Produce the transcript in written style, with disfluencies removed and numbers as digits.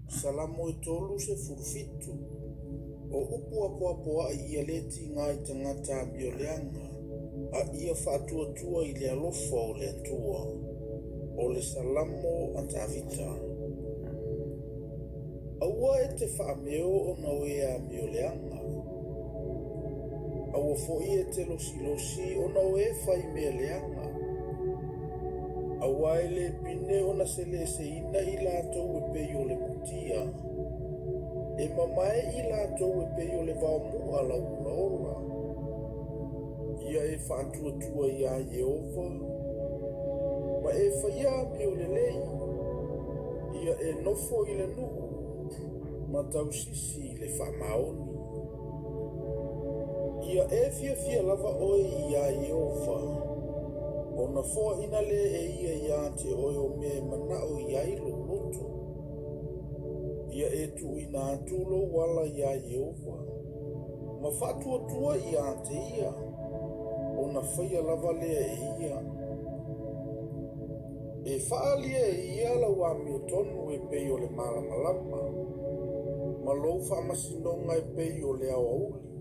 Salamo I tolu se fulfitu. O upu apoa ia leti ngai tangata bioleanga. A ia whātua I le alofa o le atua. O le salamo a tavita. Aua e te whaameo o naue a bioleanga. Aua foi e te losi o naue whai mea leanga. Aua e le pine o na se ina I lātou e pei o le mutia. E mamae I lātou e pei o le vaumua la ula. Ia e whātua ia Jehova. Ma e whaia mi o le lei. Ia e nofo I le nuhu. Ma tausisi I le whamaoni. Ia e fia lava oe ia Jehova. O na fo ina le e ia te oe o me manao ia I lo loto. Ia e tu ina atulo wala ia Jehova. Ma whātua ia te ia. O na whaia lava lea e ia. E whaalia e ia la wami o tonu e pei o le malamalama. Ma lou whamasinonga e pei o le awa uli.